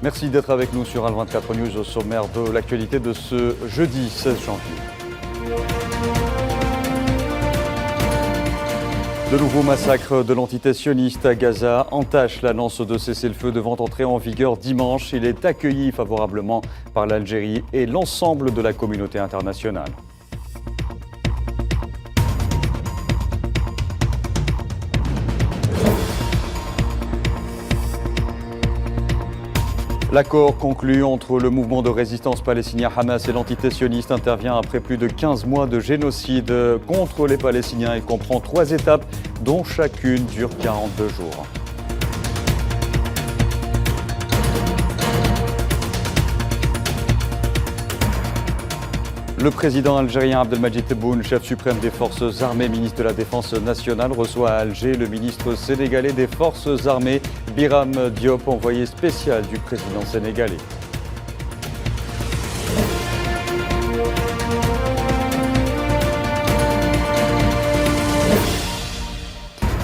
Merci d'être avec nous sur Al24 News au sommaire de l'actualité de ce jeudi 16 janvier. De nouveaux massacres de l'entité sioniste à Gaza entachent l'annonce de cessez-le-feu devant entrer en vigueur dimanche. Il est accueilli favorablement par l'Algérie et l'ensemble de la communauté internationale. L'accord conclu entre le mouvement de résistance palestinien Hamas et l'entité sioniste intervient après plus de 15 mois de génocide contre les Palestiniens. Il comprend 3 étapes dont chacune dure 42 jours. Le président algérien Abdelmadjid Tebboune, chef suprême des forces armées, ministre de la Défense nationale, reçoit à Alger le ministre sénégalais des forces armées, Biram Diop, envoyé spécial du président sénégalais.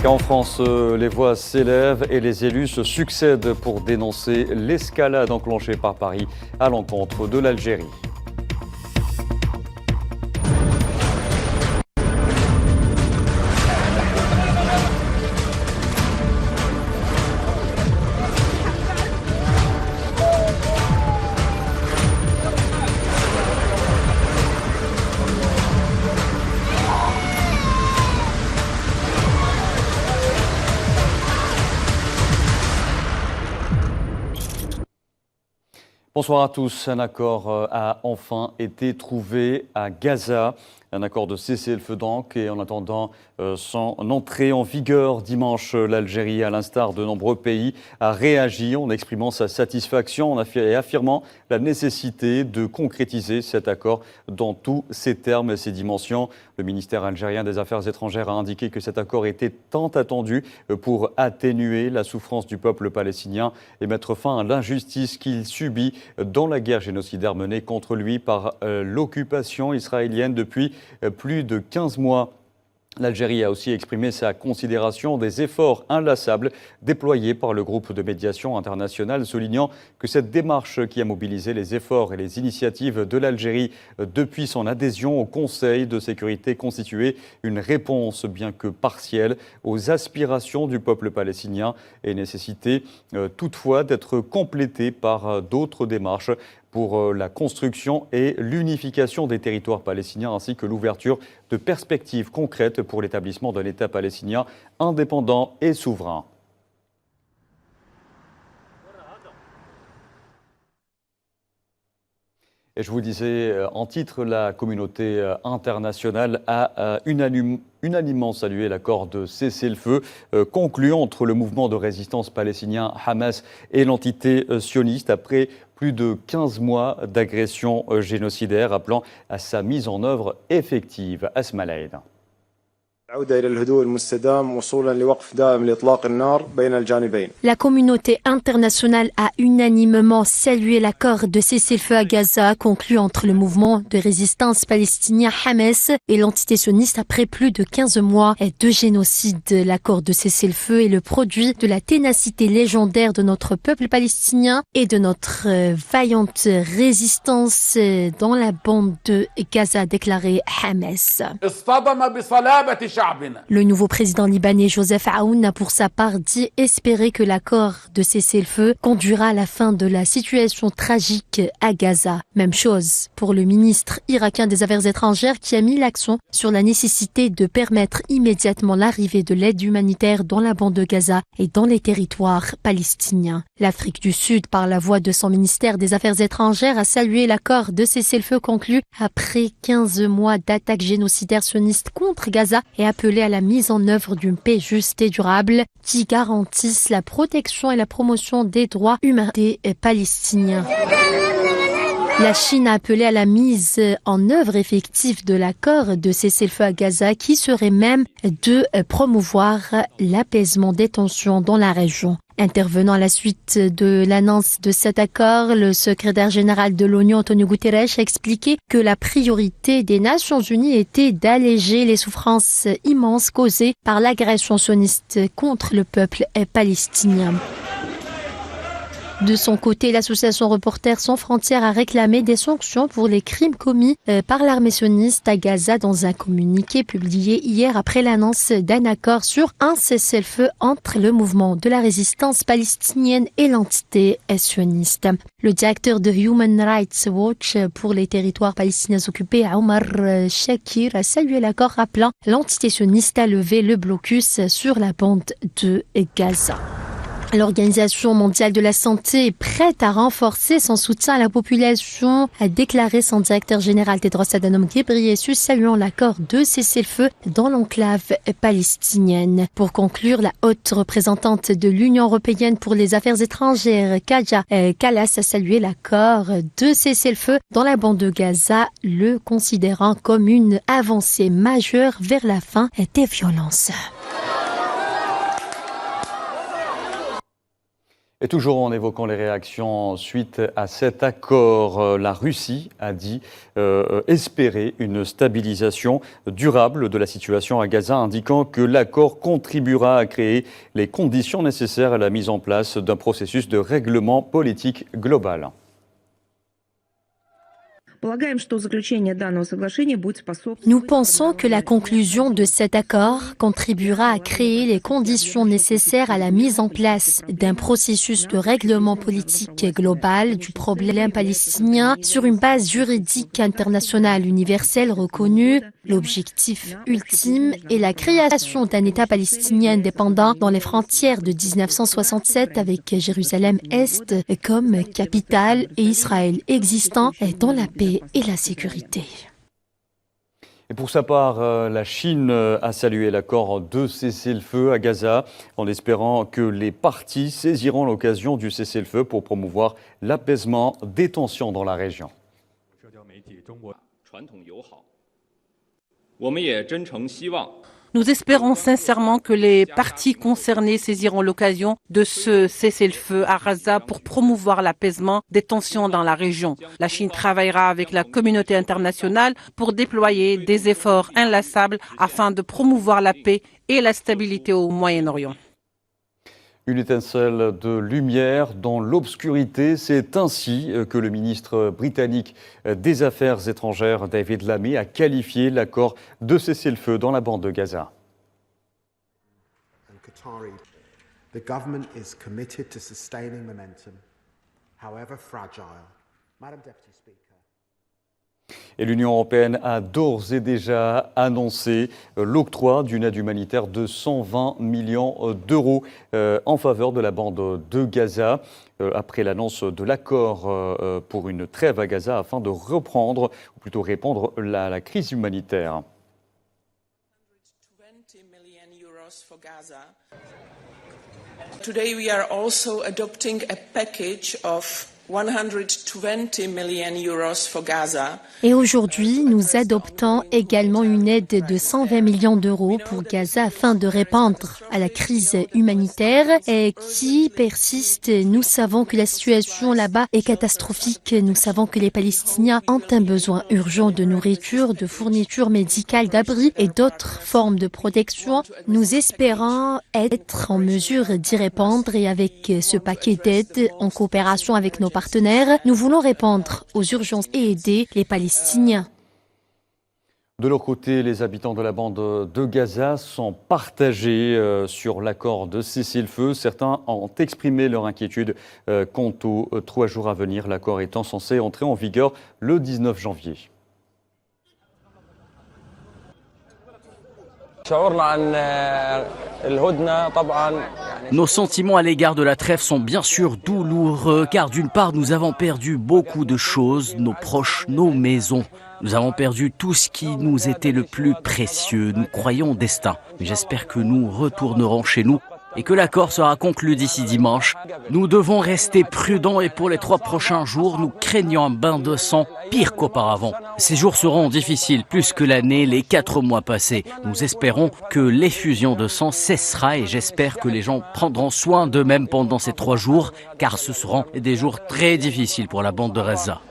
Et en France, les voix s'élèvent et les élus se succèdent pour dénoncer l'escalade enclenchée par Paris à l'encontre de l'Algérie. Bonsoir à tous. Un accord a enfin été trouvé à Gaza. Un accord de cessez-le-feu donc, et en attendant son entrée en vigueur dimanche, l'Algérie, à l'instar de nombreux pays, a réagi en exprimant sa satisfaction et affirmant la nécessité de concrétiser cet accord dans tous ses termes et ses dimensions. Le ministère algérien des Affaires étrangères a indiqué que cet accord était tant attendu pour atténuer la souffrance du peuple palestinien et mettre fin à l'injustice qu'il subit dans la guerre génocidaire menée contre lui par l'occupation israélienne depuis plus de 15 mois. L'Algérie a aussi exprimé sa considération des efforts inlassables déployés par le groupe de médiation internationale, soulignant que cette démarche qui a mobilisé les efforts et les initiatives de l'Algérie depuis son adhésion au Conseil de sécurité constituait une réponse, bien que partielle, aux aspirations du peuple palestinien et nécessitait toutefois d'être complétée par d'autres démarches pour la construction et l'unification des territoires palestiniens ainsi que l'ouverture de perspectives concrètes pour l'établissement d'un État palestinien indépendant et souverain. Et je vous disais en titre, la communauté internationale a unanimement salué l'accord de cessez-le-feu conclu entre le mouvement de résistance palestinien Hamas et l'entité sioniste après plus de 15 mois d'agression génocidaire, appelant à sa mise en œuvre effective. Asma Laïd. La communauté internationale a unanimement salué l'accord de cessez-le-feu à Gaza conclu entre le mouvement de résistance palestinien Hamas et l'entité sioniste après plus de 15 mois de génocide. L'accord de cessez-le-feu est le produit de la ténacité légendaire de notre peuple palestinien et de notre vaillante résistance dans la bande de Gaza, a déclaré Hamas. Le nouveau président libanais Joseph Aoun a pour sa part dit espérer que l'accord de cessez-le-feu conduira à la fin de la situation tragique à Gaza. Même chose pour le ministre irakien des Affaires étrangères qui a mis l'accent sur la nécessité de permettre immédiatement l'arrivée de l'aide humanitaire dans la bande de Gaza et dans les territoires palestiniens. L'Afrique du Sud, par la voix de son ministère des Affaires étrangères, a salué l'accord de cessez-le-feu conclu après 15 mois d'attaques génocidaires sionistes contre Gaza et appelé à la mise en œuvre d'une paix juste et durable qui garantisse la protection et la promotion des droits humains des Palestiniens. La Chine a appelé à la mise en œuvre effective de l'accord de cessez-le-feu à Gaza qui serait même de promouvoir l'apaisement des tensions dans la région. Intervenant à la suite de l'annonce de cet accord, le secrétaire général de l'ONU, Antonio Guterres, a expliqué que la priorité des Nations Unies était d'alléger les souffrances immenses causées par l'agression sioniste contre le peuple palestinien. De son côté, l'association Reporters sans frontières a réclamé des sanctions pour les crimes commis par l'armée sioniste à Gaza dans un communiqué publié hier après l'annonce d'un accord sur un cessez-le-feu entre le mouvement de la résistance palestinienne et l'entité sioniste. Le directeur de Human Rights Watch pour les territoires palestiniens occupés, Omar Shakir, a salué l'accord rappelant l'entité sioniste à lever le blocus sur la bande de Gaza. L'Organisation mondiale de la santé est prête à renforcer son soutien à la population, a déclaré son directeur général Tedros Adhanom Ghebreyesus, saluant l'accord de cessez-le-feu dans l'enclave palestinienne. Pour conclure, la haute représentante de l'Union européenne pour les affaires étrangères, Kaja Kallas, a salué l'accord de cessez-le-feu dans la bande de Gaza, le considérant comme une avancée majeure vers la fin des violences. Et toujours en évoquant les réactions suite à cet accord, la Russie a dit espérer une stabilisation durable de la situation à Gaza, indiquant que l'accord contribuera à créer les conditions nécessaires à la mise en place d'un processus de règlement politique global. Nous pensons que la conclusion de cet accord contribuera à créer les conditions nécessaires à la mise en place d'un processus de règlement politique global du problème palestinien sur une base juridique internationale universelle reconnue. L'objectif ultime est la création d'un État palestinien indépendant dans les frontières de 1967 avec Jérusalem-Est comme capitale et Israël existant dans la paix et la sécurité. Et pour sa part, la Chine a salué l'accord de cessez-le-feu à Gaza en espérant que les parties saisiront l'occasion du cessez-le-feu pour promouvoir l'apaisement des tensions dans la région. Nous espérons sincèrement que les parties concernées saisiront l'occasion de ce cessez-le-feu à Gaza pour promouvoir l'apaisement des tensions dans la région. La Chine travaillera avec la communauté internationale pour déployer des efforts inlassables afin de promouvoir la paix et la stabilité au Moyen-Orient. Une étincelle de lumière dans l'obscurité, c'est ainsi que le ministre britannique des Affaires étrangères, David Lammy, a qualifié l'accord de cessez-le-feu dans la bande de Gaza. The government is committed to sustaining momentum, however fragile. Madam Deputy Speaker. Et l'Union européenne a d'ores et déjà annoncé l'octroi d'une aide humanitaire de 120 millions d'euros en faveur de la bande de Gaza, après l'annonce de l'accord pour une trêve à Gaza afin de reprendre, ou plutôt répondre à la crise humanitaire. Today we are also adopting a package of 120 million euros for Gaza. Et aujourd'hui, nous adoptons également une aide de 120 millions d'euros pour Gaza afin de répondre à la crise humanitaire qui persiste. Nous savons que la situation là-bas est catastrophique. Nous savons que les Palestiniens ont un besoin urgent de nourriture, de fournitures médicales, d'abris et d'autres formes de protection. Nous espérons être en mesure d'y répondre et avec ce paquet d'aide, en coopération avec nos partenaires, nous voulons répondre aux urgences et aider les Palestiniens. De leur côté, les habitants de la bande de Gaza sont partagés sur l'accord de cessez-le-feu. Certains ont exprimé leur inquiétude quant aux 3 jours à venir, l'accord étant censé entrer en vigueur le 19 janvier. Nos sentiments à l'égard de la trêve sont bien sûr douloureux, car d'une part, nous avons perdu beaucoup de choses, nos proches, nos maisons. Nous avons perdu tout ce qui nous était le plus précieux. Nous croyons au destin. Mais j'espère que nous retournerons chez nous et que l'accord sera conclu d'ici dimanche. Nous devons rester prudents et pour les 3 prochains jours, nous craignons un bain de sang pire qu'auparavant. Ces jours seront difficiles, plus que l'année, les 4 mois passés. Nous espérons que l'effusion de sang cessera et j'espère que les gens prendront soin d'eux-mêmes pendant ces 3 jours, car ce seront des jours très difficiles pour la bande de Gaza.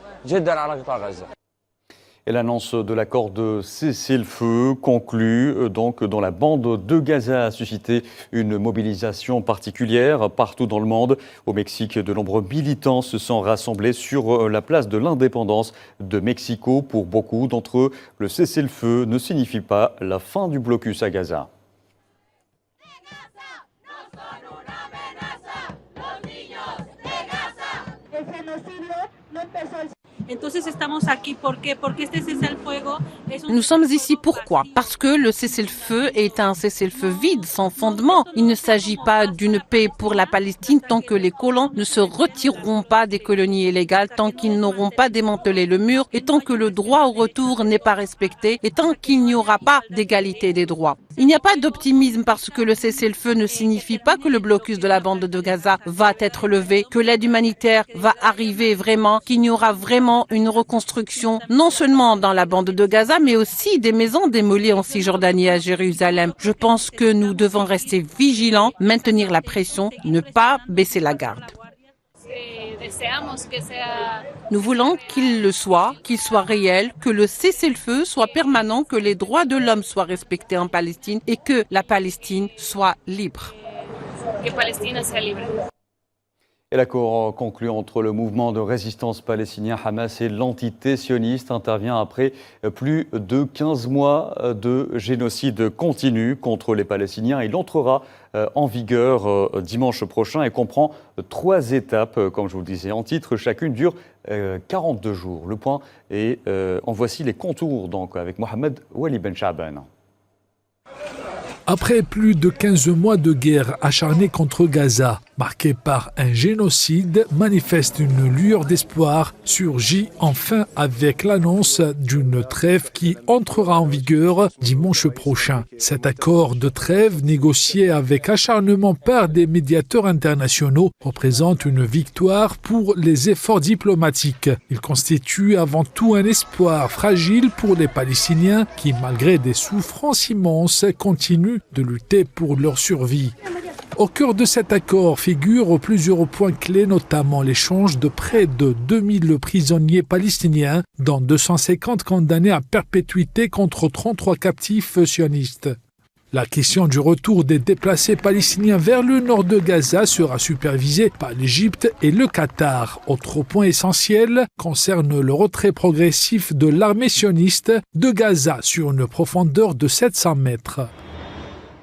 Et l'annonce de l'accord de cessez-le-feu conclu donc dans la bande de Gaza a suscité une mobilisation particulière partout dans le monde. Au Mexique, de nombreux militants se sont rassemblés sur la place de l'indépendance de Mexico. Pour beaucoup d'entre eux, le cessez-le-feu ne signifie pas la fin du blocus à Gaza. Nous sommes ici pourquoi? Parce que le cessez-le-feu est un cessez-le-feu vide, sans fondement. Il ne s'agit pas d'une paix pour la Palestine tant que les colons ne se retireront pas des colonies illégales, tant qu'ils n'auront pas démantelé le mur et tant que le droit au retour n'est pas respecté et tant qu'il n'y aura pas d'égalité des droits. Il n'y a pas d'optimisme parce que le cessez-le-feu ne signifie pas que le blocus de la bande de Gaza va être levé, que l'aide humanitaire va arriver vraiment, qu'il y aura vraiment une reconstruction, non seulement dans la bande de Gaza, mais aussi des maisons démolies en Cisjordanie et à Jérusalem. Je pense que nous devons rester vigilants, maintenir la pression, ne pas baisser la garde. Nous voulons qu'il soit réel, que le cessez-le-feu soit permanent, que les droits de l'homme soient respectés en Palestine et que la Palestine soit libre. Et l'accord conclu entre le mouvement de résistance palestinien Hamas et l'entité sioniste intervient après plus de 15 mois de génocide continu contre les Palestiniens. Il entrera en vigueur dimanche prochain et comprend 3 étapes, comme je vous le disais en titre. Chacune dure 42 jours. Le point est, en voici les contours donc, avec Mohamed Wali Ben Shaaban. Après plus de 15 mois de guerre acharnée contre Gaza, marquée par un génocide, manifeste une lueur d'espoir, surgit enfin avec l'annonce d'une trêve qui entrera en vigueur dimanche prochain. Cet accord de trêve, négocié avec acharnement par des médiateurs internationaux, représente une victoire pour les efforts diplomatiques. Il constitue avant tout un espoir fragile pour les Palestiniens qui, malgré des souffrances immenses, continuent de lutter pour leur survie. Au cœur de cet accord figurent plusieurs points clés, notamment l'échange de près de 2000 prisonniers palestiniens, dont 250 condamnés à perpétuité contre 33 captifs sionistes. La question du retour des déplacés palestiniens vers le nord de Gaza sera supervisée par l'Égypte et le Qatar. Autre point essentiel concerne le retrait progressif de l'armée sioniste de Gaza sur une profondeur de 700 mètres.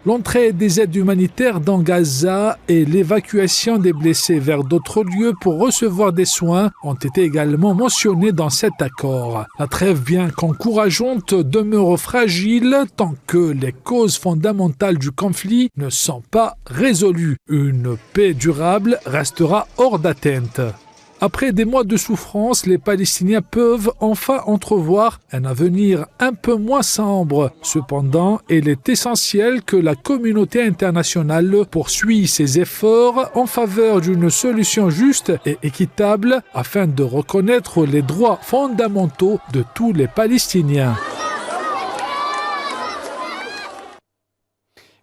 L'entrée des aides humanitaires dans Gaza et l'évacuation des blessés vers d'autres lieux pour recevoir des soins ont été également mentionnés dans cet accord. La trêve, bien qu'encourageante, demeure fragile tant que les causes fondamentales du conflit ne sont pas résolues. Une paix durable restera hors d'atteinte. Après des mois de souffrance, les Palestiniens peuvent enfin entrevoir un avenir un peu moins sombre. Cependant, il est essentiel que la communauté internationale poursuive ses efforts en faveur d'une solution juste et équitable afin de reconnaître les droits fondamentaux de tous les Palestiniens.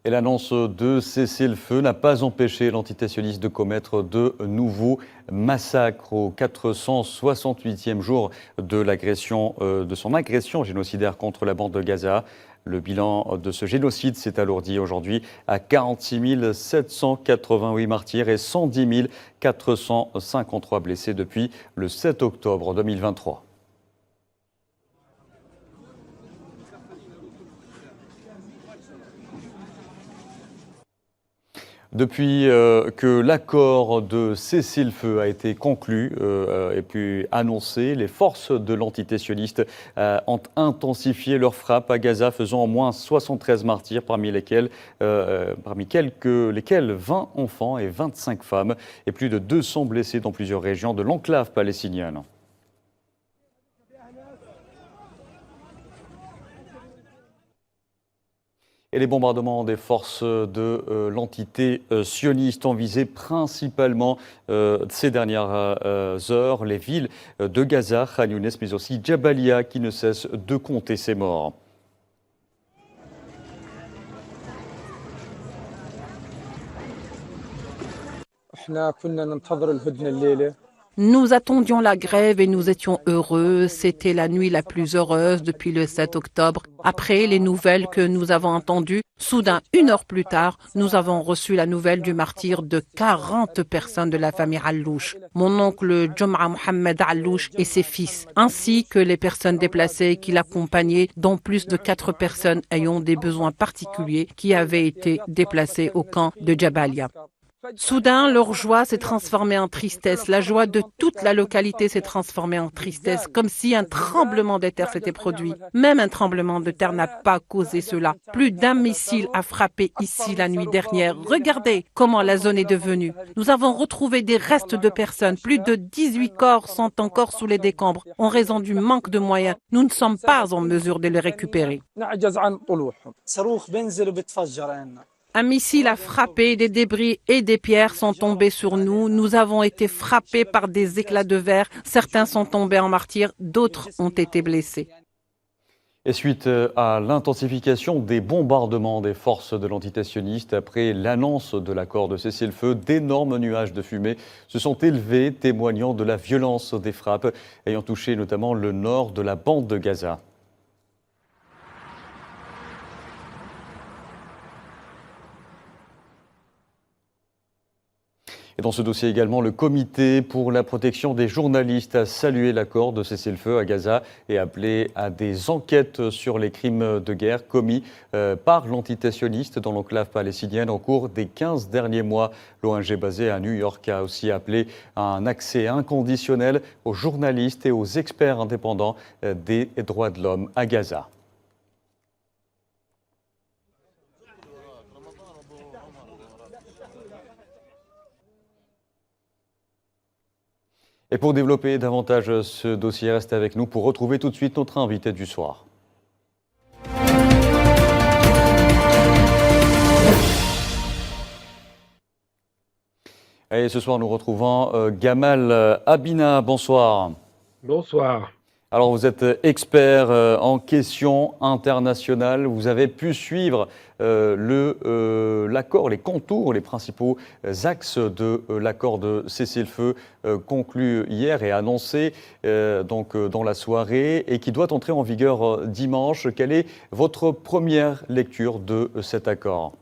Et l'annonce de cessez-le-feu n'a pas empêché l'entité sioniste de commettre de nouveaux massacres au 468e jour de son agression génocidaire contre la bande de Gaza. Le bilan de ce génocide s'est alourdi aujourd'hui à 46 788 martyrs et 110 453 blessés depuis le 7 octobre 2023. Depuis que l'accord de cessez-le-feu a été conclu et puis annoncé, les forces de l'entité sioniste ont intensifié leurs frappes à Gaza, faisant au moins 73 martyrs, parmi lesquels 20 enfants et 25 femmes, et plus de 200 blessés dans plusieurs régions de l'enclave palestinienne. Et les bombardements des forces de l'entité sioniste ont visé principalement ces dernières heures les villes de Gaza, Khan Younes, mais aussi Jabalia, qui ne cesse de compter ses morts. Nous attendions la grève et nous étions heureux. C'était la nuit la plus heureuse depuis le 7 octobre. Après les nouvelles que nous avons entendues, soudain, 1 heure plus tard, nous avons reçu la nouvelle du martyre de 40 personnes de la famille Allouche. Mon oncle Jum'a Mohamed Allouche et ses fils, ainsi que les personnes déplacées qui l'accompagnaient, dont plus de 4 personnes ayant des besoins particuliers qui avaient été déplacées au camp de Jabalia. Soudain, leur joie s'est transformée en tristesse. La joie de toute la localité s'est transformée en tristesse, comme si un tremblement de terre s'était produit. Même un tremblement de terre n'a pas causé cela. Plus d'un missile a frappé ici la nuit dernière. Regardez comment la zone est devenue. Nous avons retrouvé des restes de personnes. Plus de 18 corps sont encore sous les décombres. En raison du manque de moyens, nous ne sommes pas en mesure de les récupérer. Un missile a frappé, des débris et des pierres sont tombés sur nous. Nous avons été frappés par des éclats de verre. Certains sont tombés en martyrs, d'autres ont été blessés. Et suite à l'intensification des bombardements des forces de l'antiterroriste après l'annonce de l'accord de cessez-le-feu, d'énormes nuages de fumée se sont élevés, témoignant de la violence des frappes ayant touché notamment le nord de la bande de Gaza. Et dans ce dossier également, le comité pour la protection des journalistes a salué l'accord de cessez-le-feu à Gaza et appelé à des enquêtes sur les crimes de guerre commis par l'antiterroriste dans l'enclave palestinienne au cours des 15 derniers mois. L'ONG basée à New York a aussi appelé à un accès inconditionnel aux journalistes et aux experts indépendants des droits de l'homme à Gaza. Et pour développer davantage ce dossier, restez avec nous pour retrouver tout de suite notre invité du soir. Et ce soir, nous retrouvons Gamal Abina. Bonsoir. Bonsoir. Alors, vous êtes expert en questions internationales. Vous avez pu suivre l'accord, les contours, les principaux axes de l'accord de cessez-le-feu conclu hier et annoncé donc dans la soirée et qui doit entrer en vigueur dimanche. Quelle est votre première lecture de cet accord ?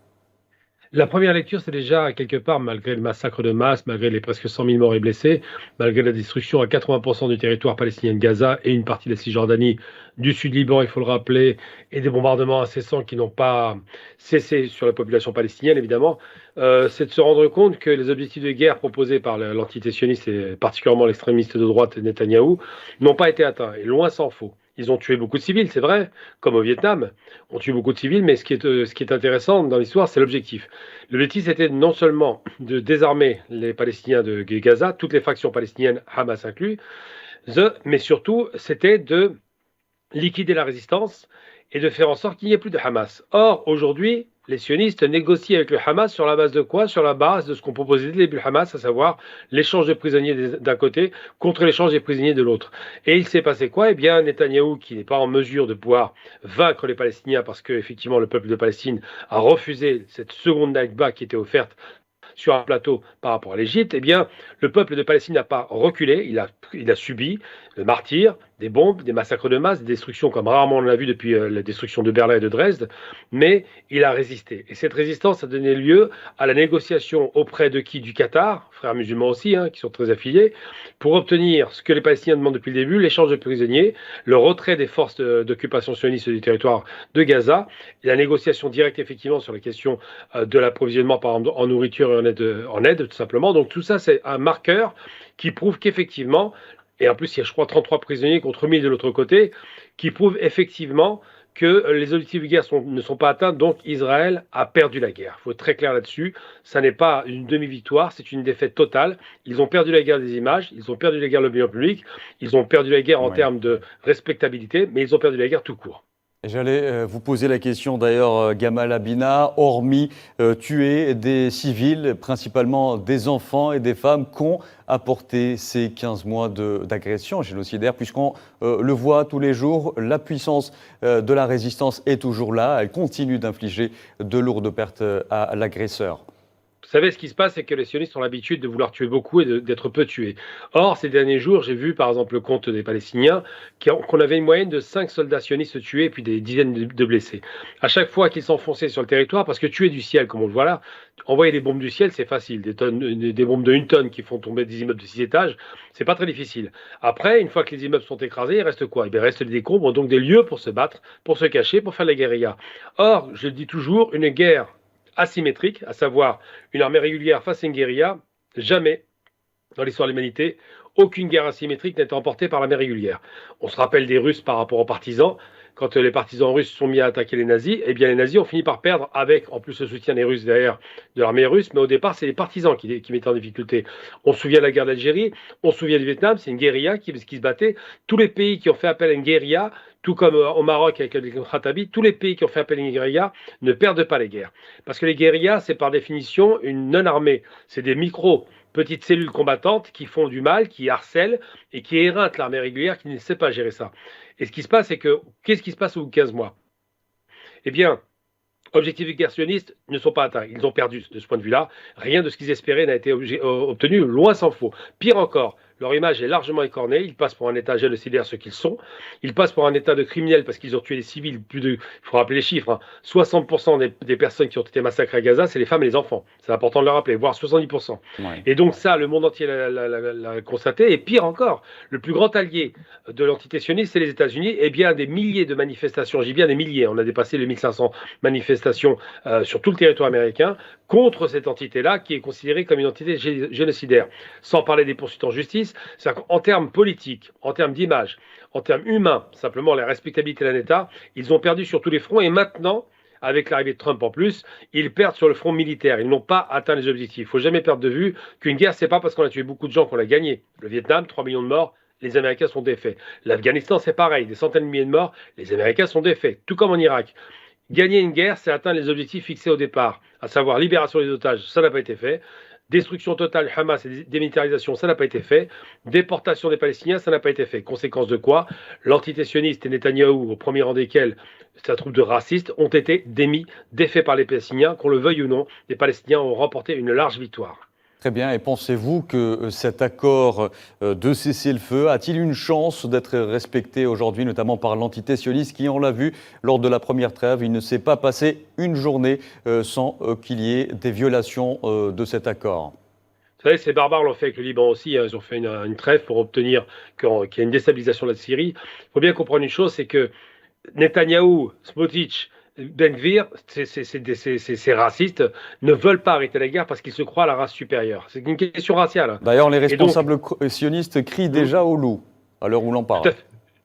La première lecture, c'est déjà, quelque part, malgré le massacre de masse, malgré les presque 100 000 morts et blessés, malgré la destruction à 80% du territoire palestinien de Gaza et une partie de la Cisjordanie, du Sud-Liban, il faut le rappeler, et des bombardements incessants qui n'ont pas cessé sur la population palestinienne, évidemment, c'est de se rendre compte que les objectifs de guerre proposés par l'entité sioniste et particulièrement l'extrémiste de droite Netanyahou n'ont pas été atteints, et loin s'en faut. Ils ont tué beaucoup de civils, c'est vrai, comme au Vietnam. On tue beaucoup de civils, mais ce qui est intéressant dans l'histoire, c'est l'objectif. L'objectif, c'était non seulement de désarmer les Palestiniens de Gaza, toutes les factions palestiniennes, Hamas inclus, mais surtout, c'était de liquider la résistance et de faire en sorte qu'il n'y ait plus de Hamas. Or, aujourd'hui, les sionistes négocient avec le Hamas sur la base de quoi ? Sur la base de ce qu'on proposait dès le début le Hamas, à savoir l'échange de prisonniers d'un côté contre l'échange des prisonniers de l'autre. Et il s'est passé quoi ? Eh bien, Netanyahou, qui n'est pas en mesure de pouvoir vaincre les Palestiniens parce que effectivement le peuple de Palestine a refusé cette seconde Nakba qui était offerte sur un plateau par rapport à l'Égypte, eh bien, le peuple de Palestine n'a pas reculé, il a subi le martyre, des bombes, des massacres de masse, des destructions comme rarement on l'a vu depuis la destruction de Berlin et de Dresde, mais il a résisté. Et cette résistance a donné lieu à la négociation auprès de qui ? Du Qatar, frères musulmans aussi, qui sont très affiliés, pour obtenir ce que les Palestiniens demandent depuis le début, l'échange de prisonniers, le retrait des forces d'occupation sionistes du territoire de Gaza, et la négociation directe effectivement sur la question de l'approvisionnement par exemple en nourriture et en aide tout simplement. Donc tout ça c'est un marqueur qui prouve qu'effectivement, et en plus il y a je crois 33 prisonniers contre 1000 de l'autre côté, qui prouve effectivement que les objectifs de guerre ne sont pas atteints, donc Israël a perdu la guerre. Il faut être très clair là-dessus, ça n'est pas une demi-victoire, c'est une défaite totale. Ils ont perdu la guerre des images, ils ont perdu la guerre de l'opinion publique, ils ont perdu la guerre en termes de respectabilité, mais ils ont perdu la guerre tout court. J'allais vous poser la question d'ailleurs, Gamal Abina, hormis tuer des civils, principalement des enfants et des femmes, qu'ont apporté ces 15 mois d'agression génocidaire, puisqu'on le voit tous les jours, la puissance de la résistance est toujours là, elle continue d'infliger de lourdes pertes à l'agresseur. Vous savez, ce qui se passe, c'est que les sionistes ont l'habitude de vouloir tuer beaucoup et d'être peu tués. Or, ces derniers jours, j'ai vu, par exemple, le compte des Palestiniens, qu'on avait une moyenne de 5 soldats sionistes tués et puis des dizaines de blessés. À chaque fois qu'ils s'enfonçaient sur le territoire, parce que tuer du ciel, comme on le voit là, envoyer des bombes du ciel, c'est facile. Des bombes de 1 tonne qui font tomber des immeubles de 6 étages, c'est pas très difficile. Après, une fois que les immeubles sont écrasés, il reste quoi? Il reste des décombres, donc des lieux pour se battre, pour se cacher, pour faire la guérilla. Or, je le dis toujours, une guerre asymétrique, à savoir une armée régulière face à une guérilla, jamais dans l'histoire de l'humanité, aucune guerre asymétrique n'a été remportée par l'armée régulière. On se rappelle des Russes par rapport aux partisans. Quand les partisans russes sont mis à attaquer les nazis, eh bien les nazis ont fini par perdre avec, en plus, le soutien des Russes derrière de l'armée russe, mais au départ, c'est les partisans qui mettaient en difficulté. On se souvient de la guerre d'Algérie, on se souvient du Vietnam, c'est une guérilla qui se battait. Tous les pays qui ont fait appel à une guérilla, tout comme au Maroc avec les Khattabi, tous les pays qui ont fait appel à une guérilla ne perdent pas les guerres. Parce que les guérillas, c'est par définition une non-armée. C'est des petites cellules combattantes qui font du mal, qui harcèlent et qui éreintent l'armée régulière qui ne sait pas gérer ça. Et ce qui se passe, c'est que, qu'est-ce qui se passe au bout de 15 mois? Eh bien, objectifs guerre-sionistes ne sont pas atteints. Ils ont perdu de ce point de vue-là. Rien de ce qu'ils espéraient n'a été obtenu, loin s'en faut. Pire encore, leur image est largement écornée. Ils passent pour un État génocidaire, ce qu'ils sont. Ils passent pour un État de criminels parce qu'ils ont tué des civils. Il faut rappeler les chiffres. 60% des personnes qui ont été massacrées à Gaza, c'est les femmes et les enfants. C'est important de le rappeler, voire 70%. Ouais. Et donc ça, le monde entier l'a constaté. Et pire encore, le plus grand allié de l'entité sioniste, c'est les États-Unis. Et bien des milliers de manifestations, j'ai bien des milliers, on a dépassé les 1500 manifestations sur tout le territoire américain contre cette entité-là qui est considérée comme une entité génocidaire. Sans parler des poursuites en justice, c'est-à-dire qu'en termes politiques, en termes d'image, en termes humains, simplement la respectabilité d'un État, ils ont perdu sur tous les fronts et maintenant, avec l'arrivée de Trump en plus, ils perdent sur le front militaire. Ils n'ont pas atteint les objectifs. Il ne faut jamais perdre de vue qu'une guerre, c'est pas parce qu'on a tué beaucoup de gens qu'on l'a gagnée. Le Vietnam, 3 millions de morts, les Américains sont défaits. L'Afghanistan, c'est pareil, des centaines de milliers de morts, les Américains sont défaits, tout comme en Irak. Gagner une guerre, c'est atteindre les objectifs fixés au départ, à savoir libération des otages, ça n'a pas été fait. Destruction totale, Hamas et démilitarisation, ça n'a pas été fait. Déportation des Palestiniens, ça n'a pas été fait. Conséquence de quoi? L'entité sioniste et Netanyahou, au premier rang desquels sa troupe de racistes, ont été défaits par les Palestiniens. Qu'on le veuille ou non, les Palestiniens ont remporté une large victoire. Très bien. Et pensez-vous que cet accord de cessez-le-feu a-t-il une chance d'être respecté aujourd'hui, notamment par l'entité sioniste qui, on l'a vu, lors de la première trêve, il ne s'est pas passé une journée sans qu'il y ait des violations de cet accord? Vous savez, ces barbares l'ont fait avec le Liban aussi. Hein. Ils ont fait une trêve pour obtenir qu'il y ait une déstabilisation de la Syrie. Il faut bien comprendre une chose, c'est que Netanyahou, Smotrich, Ben Gvir, ces racistes, ne veulent pas arrêter la guerre parce qu'ils se croient à la race supérieure. C'est une question raciale. D'ailleurs, les responsables sionistes crient déjà au loup, à l'heure où l'on parle.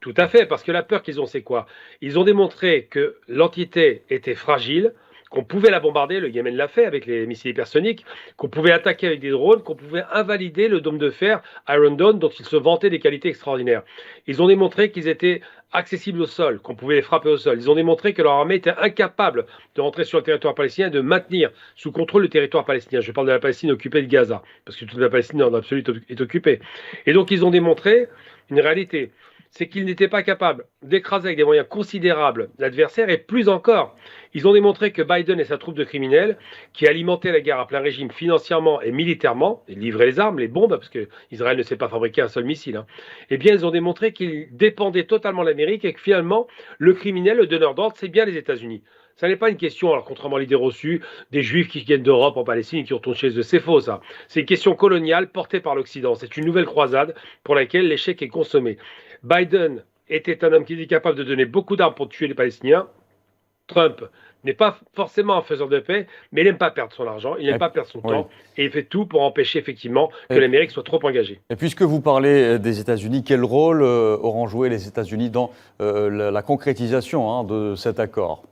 Tout à fait, parce que la peur qu'ils ont, c'est quoi? Ils ont démontré que l'entité était fragile, qu'on pouvait la bombarder, le Yémen l'a fait avec les missiles hypersoniques, qu'on pouvait attaquer avec des drones, qu'on pouvait invalider le dôme de fer Iron Dome dont ils se vantaient des qualités extraordinaires. Ils ont démontré qu'ils étaient accessibles au sol, qu'on pouvait les frapper au sol. Ils ont démontré que leur armée était incapable de rentrer sur le territoire palestinien et de maintenir sous contrôle le territoire palestinien. Je parle de la Palestine occupée de Gaza, parce que toute la Palestine en absolu est occupée. Et donc ils ont démontré une réalité, c'est qu'ils n'étaient pas capables d'écraser avec des moyens considérables l'adversaire, et plus encore, ils ont démontré que Biden et sa troupe de criminels, qui alimentaient la guerre à plein régime financièrement et militairement, et livraient les armes, les bombes, parce qu'Israël ne sait pas fabriquer un seul missile, eh bien ils ont démontré qu'ils dépendaient totalement de l'Amérique et que finalement, le criminel, le donneur d'ordre, c'est bien les États-Unis. Ça n'est pas une question, alors contrairement à l'idée reçue, des Juifs qui viennent d'Europe en Palestine et qui retournent chez eux. C'est faux, ça. C'est une question coloniale portée par l'Occident. C'est une nouvelle croisade pour laquelle l'échec est consommé. Biden était un homme qui était capable de donner beaucoup d'armes pour tuer les Palestiniens. Trump n'est pas forcément un faiseur de paix, mais il n'aime pas perdre son argent, il n'aime pas perdre son temps, et il fait tout pour empêcher effectivement que l'Amérique soit trop engagée. Et puisque vous parlez des États-Unis, quel rôle auront joué les États-Unis dans la concrétisation de cet accord?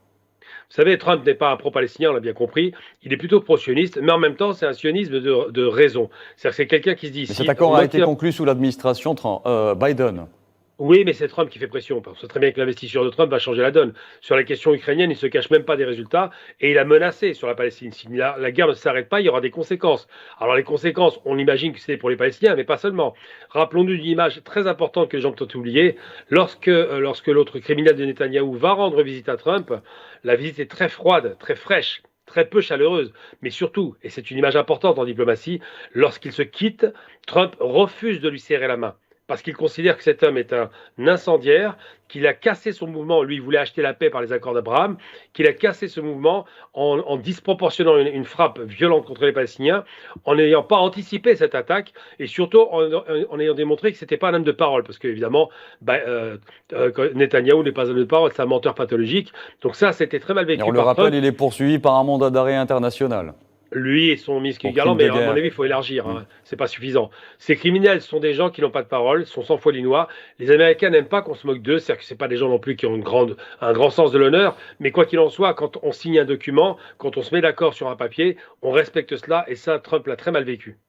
Vous savez, Trump n'est pas un pro-palestinien, on l'a bien compris. Il est plutôt pro-sioniste, mais en même temps, c'est un sionisme de raison. C'est-à-dire que c'est quelqu'un qui se dit... Cet accord a été conclu sous l'administration Biden. Oui, mais c'est Trump qui fait pression. On sait très bien que l'investiture de Trump va changer la donne. Sur la question ukrainienne, il ne se cache même pas des résultats et il a menacé sur la Palestine. Si la guerre ne s'arrête pas, il y aura des conséquences. Alors les conséquences, on imagine que c'est pour les Palestiniens, mais pas seulement. Rappelons-nous d'une image très importante que les gens ont oubliée. Lorsque l'autre criminel de Netanyahou va rendre visite à Trump, la visite est très froide, très fraîche, très peu chaleureuse. Mais surtout, et c'est une image importante en diplomatie, lorsqu'il se quitte, Trump refuse de lui serrer la main. Parce qu'il considère que cet homme est un incendiaire, qu'il a cassé son mouvement, lui il voulait acheter la paix par les accords d'Abraham, qu'il a cassé ce mouvement en disproportionnant une frappe violente contre les Palestiniens, en n'ayant pas anticipé cette attaque, et surtout en ayant démontré que ce n'était pas un homme de parole, parce qu'évidemment, Netanyahou n'est pas un homme de parole, c'est un menteur pathologique, donc ça c'était très mal vécu. Et on le rappelle, il est poursuivi par un mandat d'arrêt international. Lui et son ministre Garland, mais à mon avis, il faut élargir, c'est pas suffisant. Ces criminels sont des gens qui n'ont pas de parole, sont sans foi ni loi. Les Américains n'aiment pas qu'on se moque d'eux, c'est-à-dire que c'est pas des gens non plus qui ont un grand sens de l'honneur, mais quoi qu'il en soit, quand on signe un document, quand on se met d'accord sur un papier, on respecte cela, et ça, Trump l'a très mal vécu.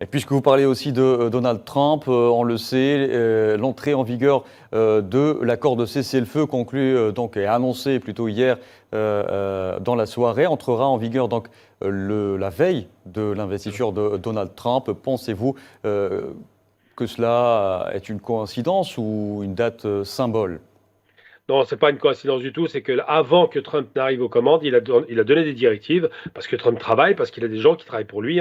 Et puisque vous parlez aussi de Donald Trump, on le sait, l'entrée en vigueur de l'accord de cessez-le-feu conclu donc et annoncé plutôt hier dans la soirée entrera en vigueur donc la veille de l'investiture de Donald Trump. Pensez-vous que cela est une coïncidence ou une date symbole ? Non, c'est pas une coïncidence du tout, c'est que avant que Trump n'arrive aux commandes, il a donné des directives, parce que Trump travaille, parce qu'il a des gens qui travaillent pour lui,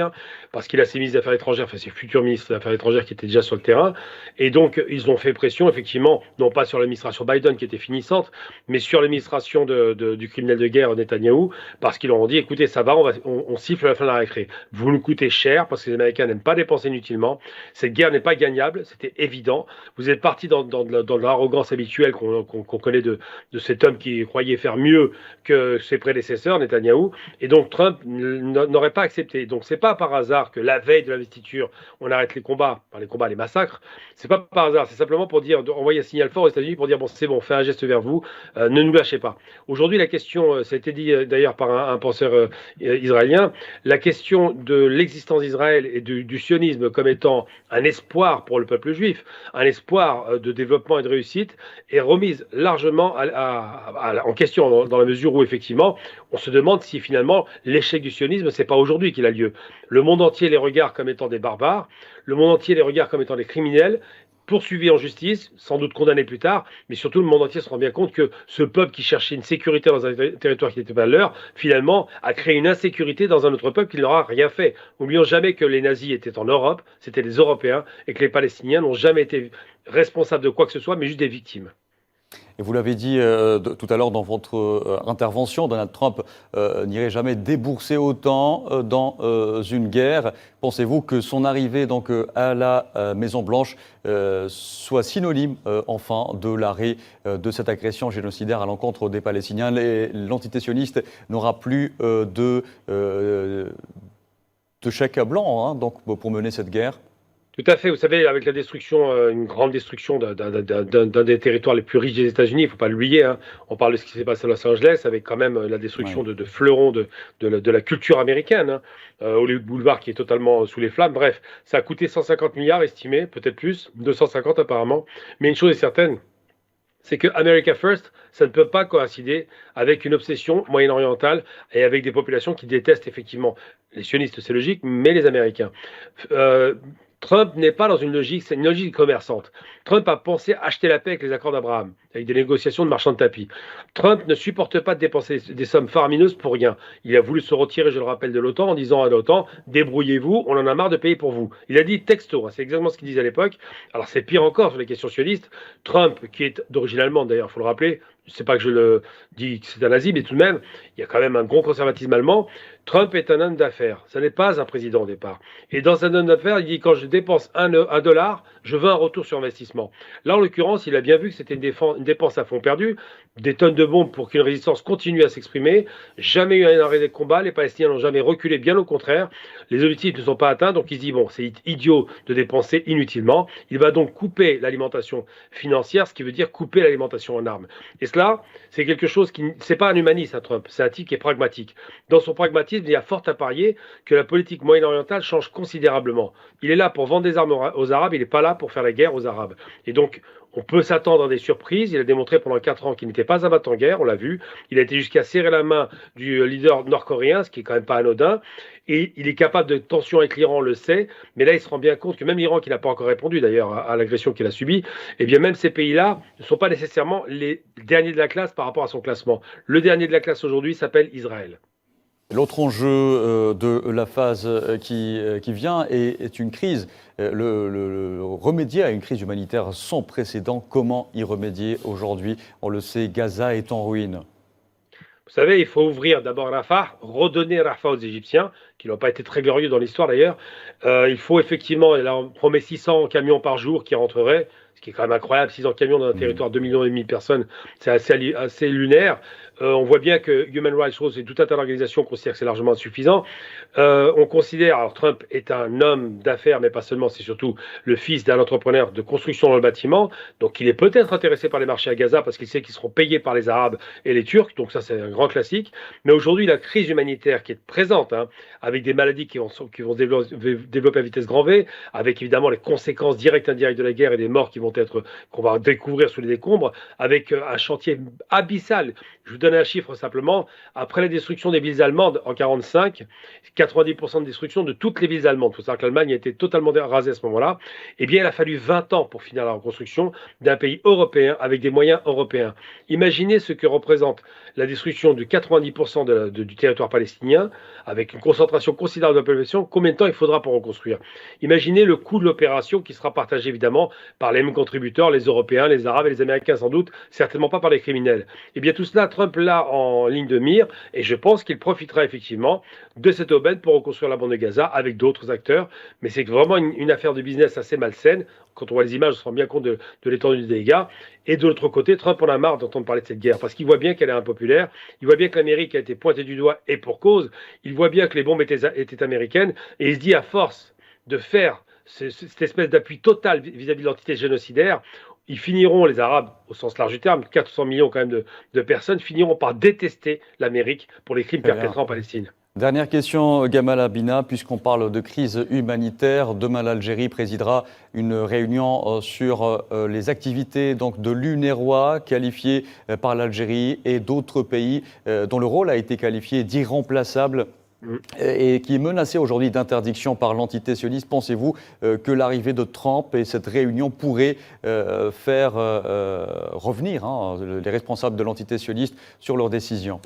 parce qu'il a ses ministres des Affaires étrangères, enfin ses futurs ministres des Affaires étrangères qui étaient déjà sur le terrain, et donc ils ont fait pression, effectivement, non pas sur l'administration Biden qui était finissante, mais sur l'administration du criminel de guerre Netanyahou, parce qu'ils leur ont dit, écoutez, ça va, on siffle la fin de la récré. Vous nous coûtez cher, parce que les Américains n'aiment pas dépenser inutilement, cette guerre n'est pas gagnable, c'était évident, vous êtes partis dans l'arrogance habituelle qu'on connaît de cet homme qui croyait faire mieux que ses prédécesseurs, Netanyahou, et donc Trump n'aurait pas accepté. Donc c'est pas par hasard que la veille de l'investiture, on arrête les combats, les massacres, c'est pas par hasard, c'est simplement pour envoyer un signal fort aux États-Unis pour dire bon c'est bon, on fait un geste vers vous, ne nous lâchez pas. Aujourd'hui la question, ça a été dit d'ailleurs par un penseur israélien, la question de l'existence d'Israël et du sionisme comme étant un espoir pour le peuple juif, un espoir de développement et de réussite, est remise largement en question dans la mesure où effectivement on se demande si finalement l'échec du sionisme c'est pas aujourd'hui qu'il a lieu. Le monde entier les regarde comme étant des barbares, le monde entier les regarde comme étant des criminels, poursuivis en justice, sans doute condamnés plus tard, mais surtout le monde entier se rend bien compte que ce peuple qui cherchait une sécurité dans un territoire qui n'était pas leur, finalement a créé une insécurité dans un autre peuple qui n'aura rien fait. N'oublions jamais que les nazis étaient en Europe, c'était les Européens, et que les Palestiniens n'ont jamais été responsables de quoi que ce soit, mais juste des victimes. Et vous l'avez dit tout à l'heure dans votre intervention, Donald Trump n'irait jamais débourser autant dans une guerre. Pensez-vous que son arrivée donc, à la Maison-Blanche soit synonyme enfin de l'arrêt de cette agression génocidaire à l'encontre des Palestiniens ? L'entité sioniste n'aura plus de chèque blanc donc, pour mener cette guerre ? Tout à fait. Vous savez, avec la destruction, une grande destruction d'un des territoires les plus riches des États-Unis, il ne faut pas l'oublier. On parle de ce qui s'est passé à Los Angeles, avec quand même la destruction de fleurons de la culture américaine. Hollywood Boulevard qui est totalement sous les flammes. Bref, ça a coûté 150 milliards estimé, peut-être plus, 250 apparemment. Mais une chose est certaine, c'est que America First, ça ne peut pas coïncider avec une obsession moyen-orientale et avec des populations qui détestent effectivement les sionistes, c'est logique, mais les Américains. Trump n'est pas dans une logique, c'est une logique commerçante. Trump a pensé acheter la paix avec les accords d'Abraham, avec des négociations de marchands de tapis. Trump ne supporte pas de dépenser des sommes faramineuses pour rien. Il a voulu se retirer, je le rappelle, de l'OTAN en disant à l'OTAN, débrouillez-vous, on en a marre de payer pour vous. Il a dit texto, c'est exactement ce qu'il disait à l'époque. Alors c'est pire encore sur les questions sionistes. Trump, qui est d'origine allemande d'ailleurs, il faut le rappeler, je ne sais pas que je le dis que c'est un nazi, mais tout de même, il y a quand même un gros conservatisme allemand. Trump est un homme d'affaires. Ce n'est pas un président au départ. Et dans un homme d'affaires, il dit quand je dépense un dollar, je veux un retour sur investissement. Là, en l'occurrence, il a bien vu que c'était une dépense à fond perdu, des tonnes de bombes pour qu'une résistance continue à s'exprimer. Jamais eu un arrêt des combats. Les Palestiniens n'ont jamais reculé, bien au contraire. Les objectifs ne sont pas atteints, donc il se dit bon, c'est idiot de dépenser inutilement. Il va donc couper l'alimentation financière, ce qui veut dire couper l'alimentation en armes. Et cela, c'est quelque chose qui, c'est pas un humaniste à Trump, c'est un type qui est pragmatique. Dans son pragmatisme, il y a fort à parier que la politique moyen-orientale change considérablement. Il est là pour vendre des armes aux Arabes, il n'est pas là pour faire la guerre aux Arabes. Et donc, on peut s'attendre à des surprises. Il a démontré pendant 4 ans qu'il n'était pas un battant-guerre, on l'a vu. Il a été jusqu'à serrer la main du leader nord-coréen, ce qui est quand même pas anodin. Et il est capable de tension avec l'Iran, on le sait. Mais là, il se rend bien compte que même l'Iran, qui n'a pas encore répondu d'ailleurs à l'agression qu'il a subie, eh bien même ces pays-là ne sont pas nécessairement les derniers de la classe par rapport à son classement. Le dernier de la classe aujourd'hui s'appelle Israël. L'autre enjeu de la phase qui vient est une crise. Remédier à une crise humanitaire sans précédent, comment y remédier aujourd'hui? On le sait, Gaza est en ruine. Vous savez, il faut ouvrir d'abord Rafah, redonner Rafah aux Égyptiens, qui n'ont pas été très glorieux dans l'histoire d'ailleurs. Il faut effectivement, là on promet 600 camions par jour qui rentreraient, ce qui est quand même incroyable, 600 camions dans un territoire de 2,5 millions de personnes, c'est assez lunaire. On voit bien que Human Rights Watch et tout un tas d'organisations considèrent que c'est largement insuffisant. On considère, alors Trump est un homme d'affaires, mais pas seulement, c'est surtout le fils d'un entrepreneur de construction dans le bâtiment, donc il est peut-être intéressé par les marchés à Gaza parce qu'il sait qu'ils seront payés par les Arabes et les Turcs, donc ça c'est un grand classique. Mais aujourd'hui, la crise humanitaire qui est présente, avec des maladies qui vont se développer à vitesse grand V, avec évidemment les conséquences directes et indirectes de la guerre et des morts qu'on va découvrir sous les décombres, avec un chantier abyssal. Je vous donne un chiffre simplement. Après la destruction des villes allemandes en 1945, 90% de destruction de toutes les villes allemandes. Il faut savoir que l'Allemagne a été totalement rasée à ce moment-là. Eh bien, il a fallu 20 ans pour finir la reconstruction d'un pays européen avec des moyens européens. Imaginez ce que représente la destruction de 90% du territoire palestinien, avec une concentration considérable de la population. Combien de temps il faudra pour reconstruire? Imaginez le coût de l'opération qui sera partagé évidemment par les mêmes contributeurs, les Européens, les Arabes et les Américains sans doute, certainement pas par les criminels. Eh bien tout cela, Trump l'a en ligne de mire et je pense qu'il profitera effectivement de cette aubaine pour reconstruire la bande de Gaza avec d'autres acteurs. Mais c'est vraiment une affaire de business assez malsaine. Quand on voit les images, on se rend bien compte de l'étendue des dégâts. Et de l'autre côté, Trump en a marre d'entendre parler de cette guerre parce qu'il voit bien qu'elle est impopulaire. Il voit bien que l'Amérique a été pointée du doigt et pour cause. Il voit bien que les bombes étaient américaines et il se dit à force de faire cette espèce d'appui total vis-à-vis de l'entité génocidaire, ils finiront, les Arabes, au sens large du terme, 400 millions quand même de personnes, finiront par détester l'Amérique pour les crimes perpétrés en Palestine. Dernière question, Gamal Abina, puisqu'on parle de crise humanitaire. Demain, l'Algérie présidera une réunion sur les activités donc, de l'UNRWA, qualifiées par l'Algérie et d'autres pays dont le rôle a été qualifié d'irremplaçable et qui est menacé aujourd'hui d'interdiction par l'entité sioniste. Pensez-vous que l'arrivée de Trump et cette réunion pourrait faire revenir les responsables de l'entité sioniste sur leurs décisions?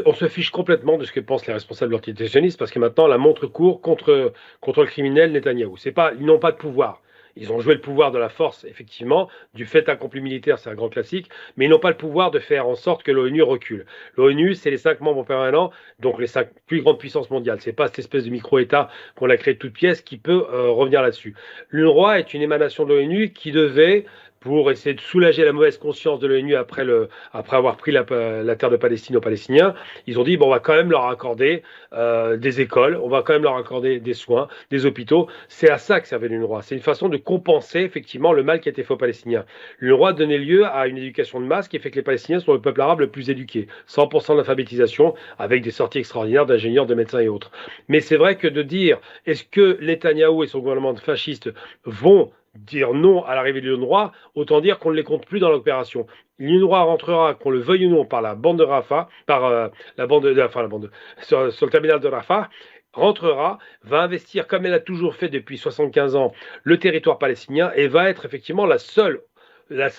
On se fiche complètement de ce que pensent les responsables de l'entité sioniste parce que maintenant la montre court contre le criminel Netanyahou. Ils n'ont pas de pouvoir. Ils ont joué le pouvoir de la force, effectivement, du fait accompli militaire, c'est un grand classique, mais ils n'ont pas le pouvoir de faire en sorte que l'ONU recule. L'ONU, c'est les 5 membres permanents, donc les 5 plus grandes puissances mondiales. C'est pas cette espèce de micro-État qu'on a créé de toutes pièces qui peut revenir là-dessus. L'UNRWA est une émanation de l'ONU qui devait, pour essayer de soulager la mauvaise conscience de l'ONU après avoir pris la terre de Palestine aux Palestiniens, ils ont dit bon, on va quand même leur accorder des écoles, on va quand même leur accorder des soins, des hôpitaux. C'est à ça que servait l'UNRWA. C'est une façon de compenser effectivement le mal qui a été fait aux Palestiniens. L'UNRWA donnait lieu à une éducation de masse qui fait que les Palestiniens sont le peuple arabe le plus éduqué. 100% d'alphabétisation avec des sorties extraordinaires d'ingénieurs, de médecins et autres. Mais c'est vrai que de dire est-ce que Netanyahou et son gouvernement fasciste vont dire non à l'arrivée de l'UNRWA, autant dire qu'on ne les compte plus dans l'opération. L'UNRWA rentrera, qu'on le veuille ou non, par la bande de Rafah, sur le terminal de Rafah, rentrera, va investir comme elle a toujours fait depuis 75 ans le territoire palestinien et va être effectivement la seule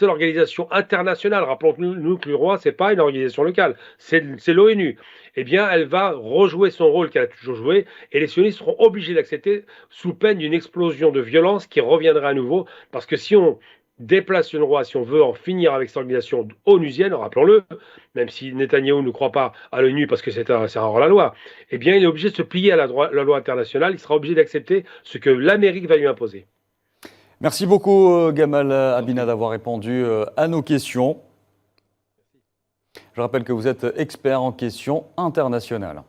organisation internationale. Rappelons-nous que l'UNRWA, ce n'est pas une organisation locale, c'est l'ONU. Eh bien, elle va rejouer son rôle qu'elle a toujours joué et les sionistes seront obligés d'accepter sous peine d'une explosion de violence qui reviendra à nouveau. Parce que si on déplace l'UNRWA, si on veut en finir avec cette organisation onusienne, rappelons-le, même si Netanyahou ne croit pas à l'ONU parce que c'est un hors-la-loi, eh bien, il est obligé de se plier à la loi internationale, il sera obligé d'accepter ce que l'Amérique va lui imposer. Merci beaucoup Gamal Abina d'avoir répondu à nos questions. Je rappelle que vous êtes expert en questions internationales.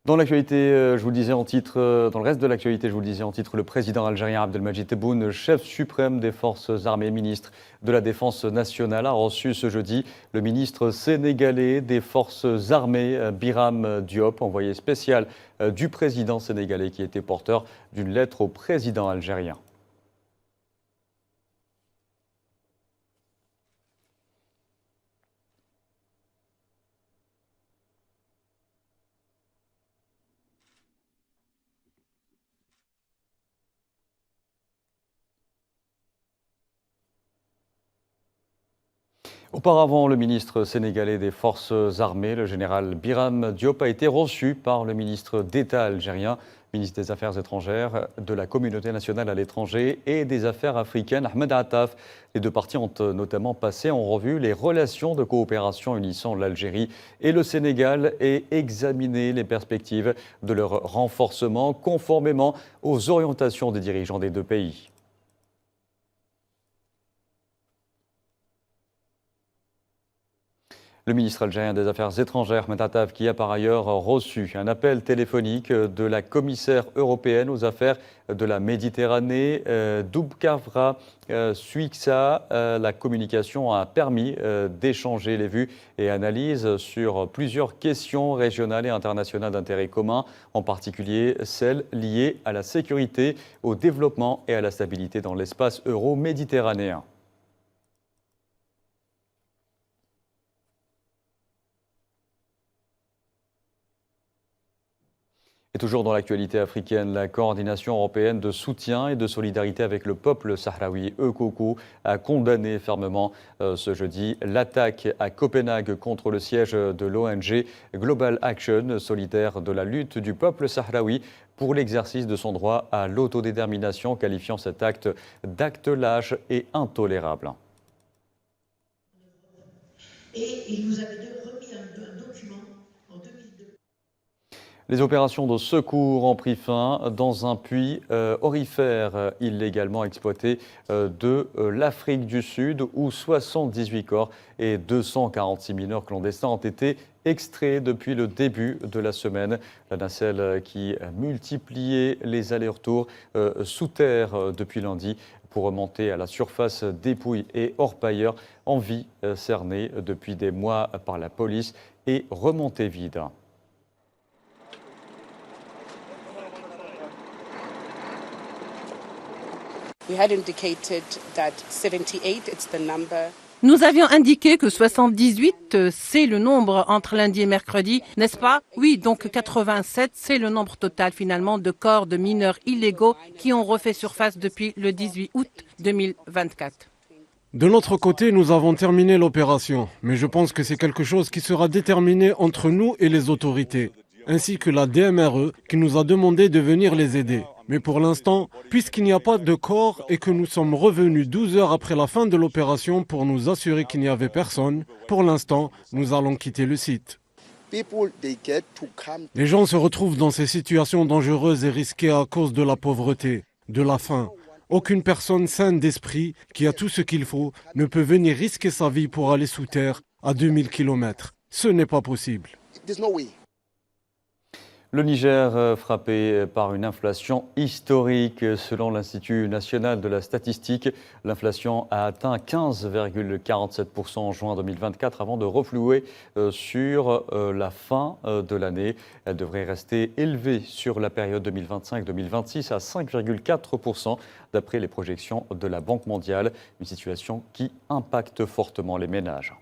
Dans l'actualité, je vous le disais en titre, dans le reste de l'actualité, je vous le disais en titre, le président algérien Abdelmadjid Tebboune, chef suprême des forces armées, ministre de la Défense nationale, a reçu ce jeudi le ministre sénégalais des forces armées, Biram Diop, envoyé spécial du président sénégalais qui était porteur d'une lettre au président algérien. Auparavant, le ministre sénégalais des Forces armées, le général Biram Diop, a été reçu par le ministre d'État algérien, ministre des Affaires étrangères, de la communauté nationale à l'étranger et des Affaires africaines, Ahmed Attaf. Les deux parties ont notamment passé en revue les relations de coopération unissant l'Algérie et le Sénégal et examiné les perspectives de leur renforcement conformément aux orientations des dirigeants des deux pays. Le ministre algérien des Affaires étrangères, Ahmed Attaf, qui a par ailleurs reçu un appel téléphonique de la commissaire européenne aux affaires de la Méditerranée, Dubravka Suica. La communication a permis d'échanger les vues et analyses sur plusieurs questions régionales et internationales d'intérêt commun, en particulier celles liées à la sécurité, au développement et à la stabilité dans l'espace euro-méditerranéen. Et toujours dans l'actualité africaine, la coordination européenne de soutien et de solidarité avec le peuple sahraoui, ECOCO, a condamné fermement ce jeudi l'attaque à Copenhague contre le siège de l'ONG Global Action, solidaire de la lutte du peuple sahraoui pour l'exercice de son droit à l'autodétermination, qualifiant cet acte d'acte lâche et intolérable. Et il nous avait remis un document en 2002. Les opérations de secours ont pris fin dans un puits aurifère illégalement exploité de l'Afrique du Sud, où 78 corps et 246 mineurs clandestins ont été extraits depuis le début de la semaine. La nacelle qui multipliait les allers-retours sous terre depuis lundi pour remonter à la surface dépouilles et orpailleurs en vie cernés depuis des mois par la police et remontée vide. Nous avions indiqué que 78, c'est le nombre entre lundi et mercredi, n'est-ce pas? Oui, donc 87, c'est le nombre total finalement de corps de mineurs illégaux qui ont refait surface depuis le 18 août 2024. De notre côté, nous avons terminé l'opération, mais je pense que c'est quelque chose qui sera déterminé entre nous et les autorités, ainsi que la DMRE qui nous a demandé de venir les aider. Mais pour l'instant, puisqu'il n'y a pas de corps et que nous sommes revenus 12 heures après la fin de l'opération pour nous assurer qu'il n'y avait personne, pour l'instant, nous allons quitter le site. Les gens se retrouvent dans ces situations dangereuses et risquées à cause de la pauvreté, de la faim. Aucune personne saine d'esprit qui a tout ce qu'il faut ne peut venir risquer sa vie pour aller sous terre à 2000 km. Ce n'est pas possible. Le Niger frappé par une inflation historique. Selon l'Institut national de la statistique, l'inflation a atteint 15,47% en juin 2024 avant de refluer sur la fin de l'année. Elle devrait rester élevée sur la période 2025-2026 à 5,4% d'après les projections de la Banque mondiale. Une situation qui impacte fortement les ménages.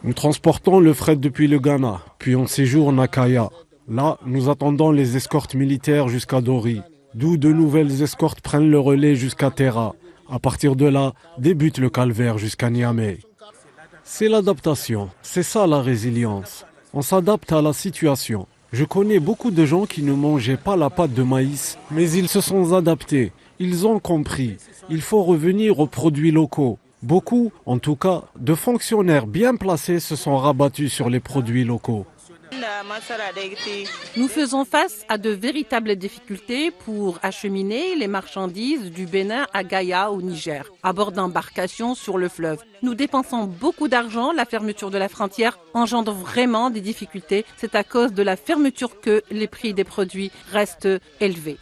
Nous transportons le fret depuis le Ghana, puis on séjourne à Kaya. Là, nous attendons les escortes militaires jusqu'à Dori, d'où de nouvelles escortes prennent le relais jusqu'à Terra. À partir de là, débute le calvaire jusqu'à Niamey. C'est l'adaptation, c'est ça la résilience. On s'adapte à la situation. Je connais beaucoup de gens qui ne mangeaient pas la pâte de maïs, mais ils se sont adaptés. Ils ont compris. Il faut revenir aux produits locaux. Beaucoup, en tout cas, de fonctionnaires bien placés se sont rabattus sur les produits locaux. Nous faisons face à de véritables difficultés pour acheminer les marchandises du Bénin à Gaïa au Niger, à bord d'embarcations sur le fleuve. Nous dépensons beaucoup d'argent, la fermeture de la frontière engendre vraiment des difficultés. C'est à cause de la fermeture que les prix des produits restent élevés.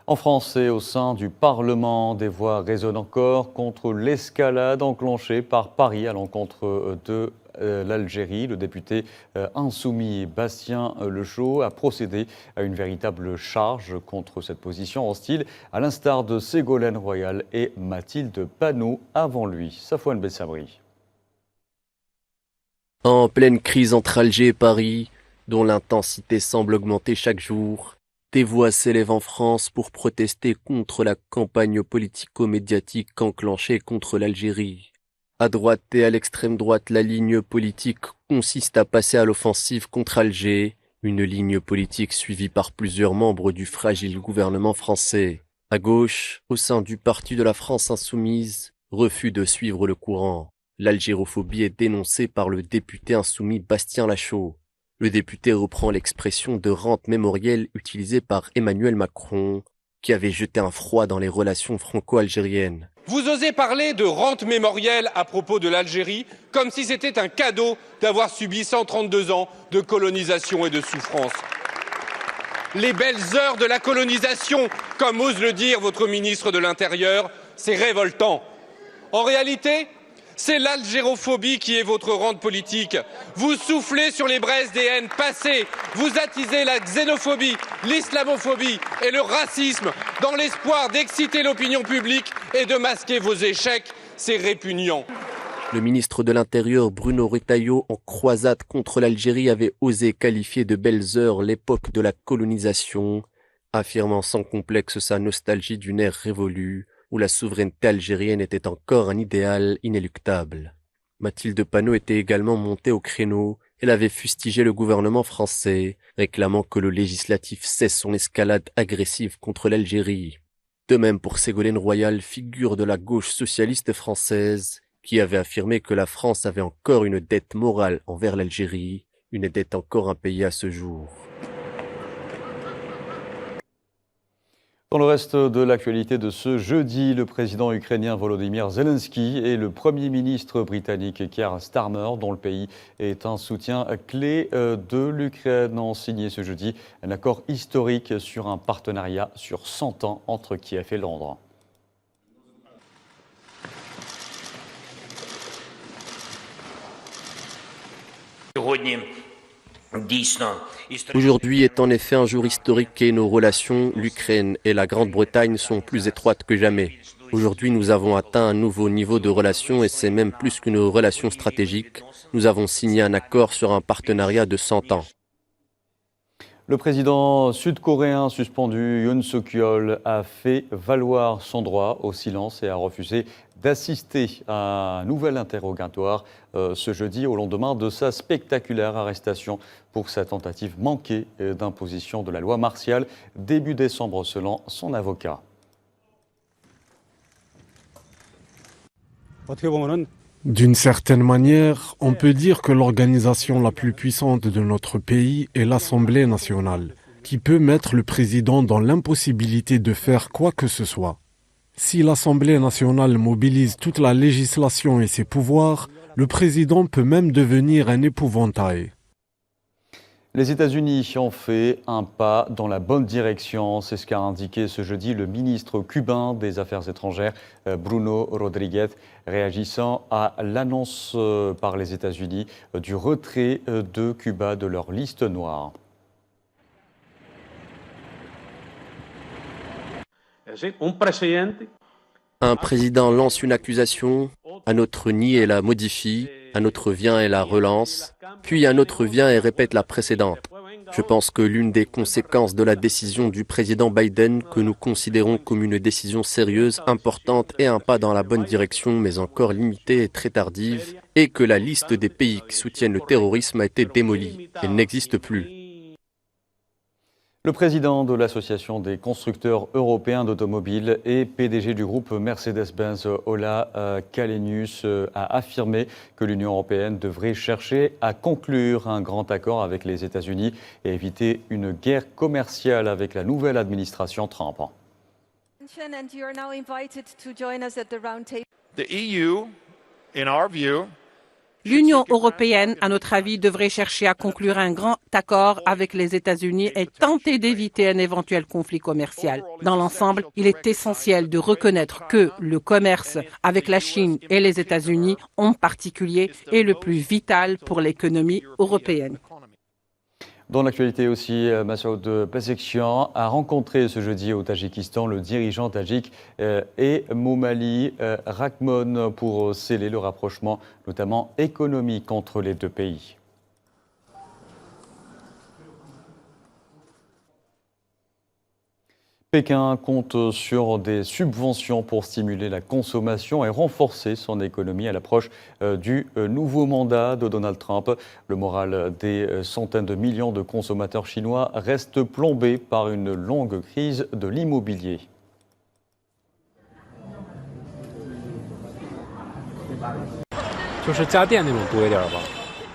En France et au sein du Parlement, des voix résonnent encore contre l'escalade enclenchée par Paris à l'encontre de l'Algérie. Le député insoumis Bastien Lechaud a procédé à une véritable charge contre cette position hostile, à l'instar de Ségolène Royal et Mathilde Panot avant lui. Safouane Bessabri. En pleine crise entre Alger et Paris, dont l'intensité semble augmenter chaque jour, des voix s'élèvent en France pour protester contre la campagne politico-médiatique enclenchée contre l'Algérie. À droite et à l'extrême droite, la ligne politique consiste à passer à l'offensive contre Alger, une ligne politique suivie par plusieurs membres du fragile gouvernement français. À gauche, au sein du Parti de la France insoumise, refus de suivre le courant. L'algérophobie est dénoncée par le député insoumis Bastien Lechaud. Le député reprend l'expression de rente mémorielle utilisée par Emmanuel Macron, qui avait jeté un froid dans les relations franco-algériennes. Vous osez parler de rente mémorielle à propos de l'Algérie, comme si c'était un cadeau d'avoir subi 132 ans de colonisation et de souffrance. Les belles heures de la colonisation, comme ose le dire votre ministre de l'Intérieur, c'est révoltant. En réalité, c'est l'algérophobie qui est votre rente politique. Vous soufflez sur les braises des haines passées. Vous attisez la xénophobie, l'islamophobie et le racisme dans l'espoir d'exciter l'opinion publique et de masquer vos échecs. C'est répugnant. Le ministre de l'Intérieur Bruno Retailleau, en croisade contre l'Algérie, avait osé qualifier de belles heures l'époque de la colonisation, affirmant sans complexe sa nostalgie d'une ère révolue, où la souveraineté algérienne était encore un idéal inéluctable. Mathilde Panot était également montée au créneau. Elle avait fustigé le gouvernement français, réclamant que le législatif cesse son escalade agressive contre l'Algérie. De même pour Ségolène Royal, figure de la gauche socialiste française, qui avait affirmé que la France avait encore une dette morale envers l'Algérie, une dette encore impayée à ce jour. Dans le reste de l'actualité de ce jeudi, le président ukrainien Volodymyr Zelensky et le premier ministre britannique Keir Starmer, dont le pays est un soutien clé de l'Ukraine, ont signé ce jeudi un accord historique sur un partenariat sur 100 ans entre Kiev et Londres. Aujourd'hui est en effet un jour historique et nos relations, l'Ukraine et la Grande-Bretagne, sont plus étroites que jamais. Aujourd'hui, nous avons atteint un nouveau niveau de relations et c'est même plus qu'une relation stratégique. Nous avons signé un accord sur un partenariat de 100 ans. Le président sud-coréen suspendu Yoon Suk-yeol a fait valoir son droit au silence et a refusé d'assister à un nouvel interrogatoire ce jeudi au lendemain de sa spectaculaire arrestation pour sa tentative manquée d'imposition de la loi martiale début décembre selon son avocat. D'une certaine manière, on peut dire que l'organisation la plus puissante de notre pays est l'Assemblée nationale, qui peut mettre le président dans l'impossibilité de faire quoi que ce soit. Si l'Assemblée nationale mobilise toute la législation et ses pouvoirs, le président peut même devenir un épouvantail. Les États-Unis ont fait un pas dans la bonne direction, c'est ce qu'a indiqué ce jeudi le ministre cubain des Affaires étrangères Bruno Rodríguez, réagissant à l'annonce par les États-Unis du retrait de Cuba de leur liste noire. Un président lance une accusation, un autre nie et la modifie, un autre vient et la relance, puis un autre vient et répète la précédente. Je pense que l'une des conséquences de la décision du président Biden, que nous considérons comme une décision sérieuse, importante et un pas dans la bonne direction, mais encore limitée et très tardive, est que la liste des pays qui soutiennent le terrorisme a été démolie. Elle n'existe plus. Le président de l'Association des constructeurs européens d'automobiles et PDG du groupe Mercedes-Benz, Ola Källenius, a affirmé que l'Union européenne devrait chercher à conclure un grand accord avec les États-Unis et éviter une guerre commerciale avec la nouvelle administration Trump. L'Union européenne, à notre avis, devrait chercher à conclure un grand accord avec les États-Unis et tenter d'éviter un éventuel conflit commercial. Dans l'ensemble, il est essentiel de reconnaître que le commerce avec la Chine et les États-Unis en particulier est le plus vital pour l'économie européenne. Dans l'actualité aussi, Masoud Pezeshkian a rencontré ce jeudi au Tadjikistan le dirigeant tadjik Emomali Rahmon pour sceller le rapprochement, notamment économique, entre les deux pays. Pékin compte sur des subventions pour stimuler la consommation et renforcer son économie à l'approche du nouveau mandat de Donald Trump. Le moral des centaines de millions de consommateurs chinois reste plombé par une longue crise de l'immobilier.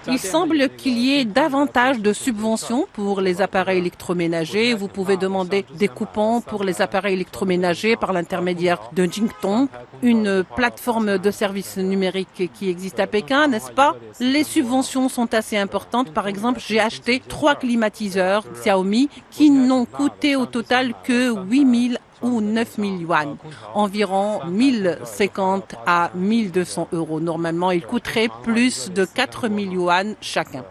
Il semble qu'il y ait davantage de subventions pour les appareils électroménagers. Vous pouvez demander des coupons pour les appareils électroménagers par l'intermédiaire de Jingtong, une plateforme de services numériques qui existe à Pékin, n'est-ce pas? Les subventions sont assez importantes. Par exemple, j'ai acheté 3 climatiseurs Xiaomi qui n'ont coûté au total que 8 000 ou 9 000 yuan, environ 1050 à 1200 euros. Normalement, ils coûteraient plus de 4 000 yuan chacun.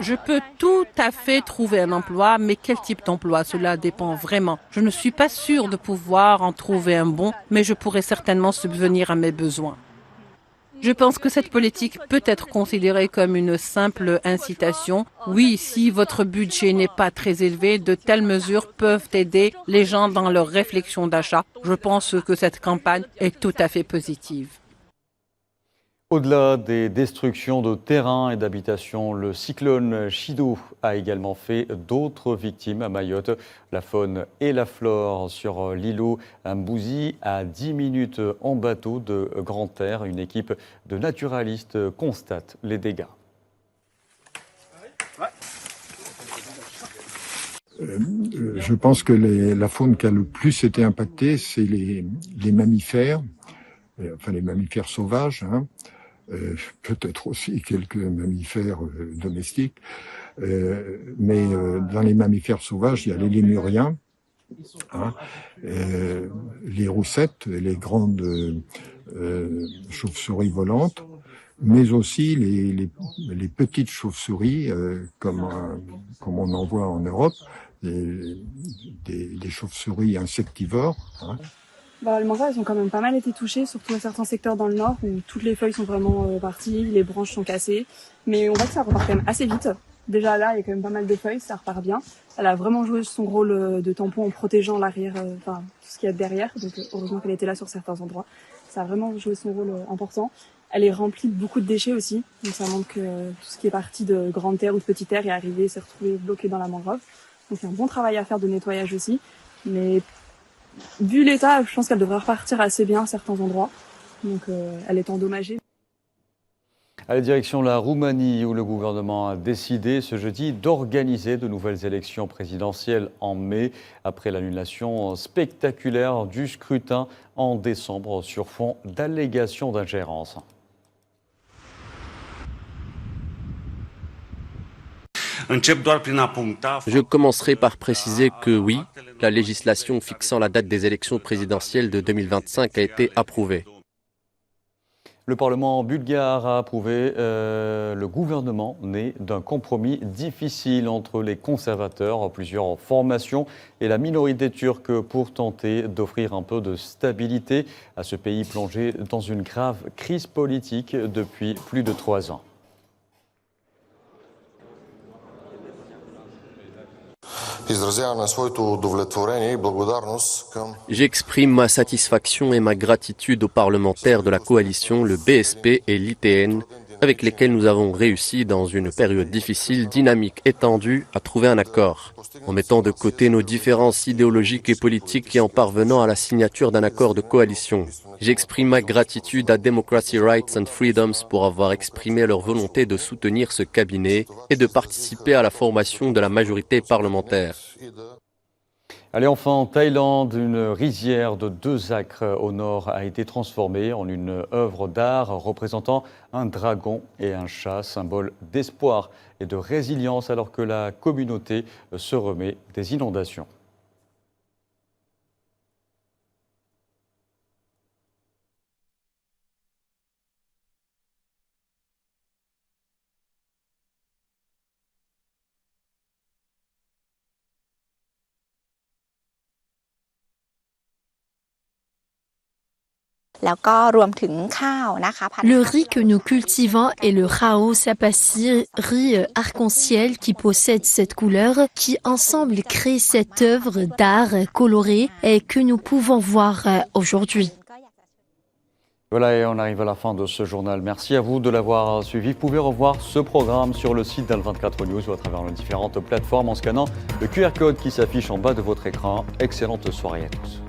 Je peux tout à fait trouver un emploi, mais quel type d'emploi? Cela dépend vraiment. Je ne suis pas sûre de pouvoir en trouver un bon, mais je pourrais certainement subvenir à mes besoins. Je pense que cette politique peut être considérée comme une simple incitation. Oui, si votre budget n'est pas très élevé, de telles mesures peuvent aider les gens dans leur réflexion d'achat. Je pense que cette campagne est tout à fait positive. Au-delà des destructions de terrains et d'habitations, le cyclone Chido a également fait d'autres victimes à Mayotte. La faune et la flore sur l'îlot Mbouzi, à 10 minutes en bateau de Grande Terre. Une équipe de naturalistes constate les dégâts. Je pense que la faune qui a le plus été impactée, c'est les mammifères, enfin les mammifères sauvages, peut-être aussi quelques mammifères domestiques, mais dans les mammifères sauvages, il y a les lémuriens, les roussettes, les grandes chauves-souris volantes, mais aussi les petites chauves-souris, comme on en voit en Europe, des chauves-souris insectivores. Les mangroves, elles ont quand même pas mal été touchées, surtout à certains secteurs dans le nord où toutes les feuilles sont vraiment parties, les branches sont cassées. Mais on voit que ça repart quand même assez vite. Déjà là, il y a quand même pas mal de feuilles, ça repart bien. Elle a vraiment joué son rôle de tampon en protégeant l'arrière, tout ce qu'il y a derrière. Donc heureusement qu'elle était là sur certains endroits. Ça a vraiment joué son rôle important. Elle est remplie de beaucoup de déchets aussi. Donc ça montre que tout ce qui est parti de grande terre ou de petite terre est arrivé, s'est retrouvé bloqué dans la mangrove. Donc il y a un bon travail à faire de nettoyage aussi. Mais vu l'état, je pense qu'elle devrait repartir assez bien à certains endroits. Donc elle est endommagée. À la direction de la Roumanie, où le gouvernement a décidé ce jeudi d'organiser de nouvelles élections présidentielles en mai, après l'annulation spectaculaire du scrutin en décembre sur fond d'allégations d'ingérence. Je commencerai par préciser que oui, la législation fixant la date des élections présidentielles de 2025 a été approuvée. Le Parlement bulgare a approuvé le gouvernement né d'un compromis difficile entre les conservateurs, plusieurs formations et la minorité turque pour tenter d'offrir un peu de stabilité à ce pays plongé dans une grave crise politique depuis plus de 3 ans. J'exprime ma satisfaction et ma gratitude aux parlementaires de la coalition, le BSP et l'ITN, avec lesquels nous avons réussi, dans une période difficile, dynamique et tendue, à trouver un accord. En mettant de côté nos différences idéologiques et politiques et en parvenant à la signature d'un accord de coalition. J'exprime ma gratitude à Democracy, Rights and Freedoms pour avoir exprimé leur volonté de soutenir ce cabinet et de participer à la formation de la majorité parlementaire. Allez, enfin, en Thaïlande, une rizière de 2 acres au nord a été transformée en une œuvre d'art représentant un dragon et un chat, symbole d'espoir et de résilience alors que la communauté se remet des inondations. Le riz que nous cultivons est le rao sapassi, riz arc-en-ciel qui possède cette couleur, qui ensemble crée cette œuvre d'art colorée et que nous pouvons voir aujourd'hui. Voilà, et on arrive à la fin de ce journal. Merci à vous de l'avoir suivi. Vous pouvez revoir ce programme sur le site d'Al24 News ou à travers les différentes plateformes en scannant le QR code qui s'affiche en bas de votre écran. Excellente soirée à tous.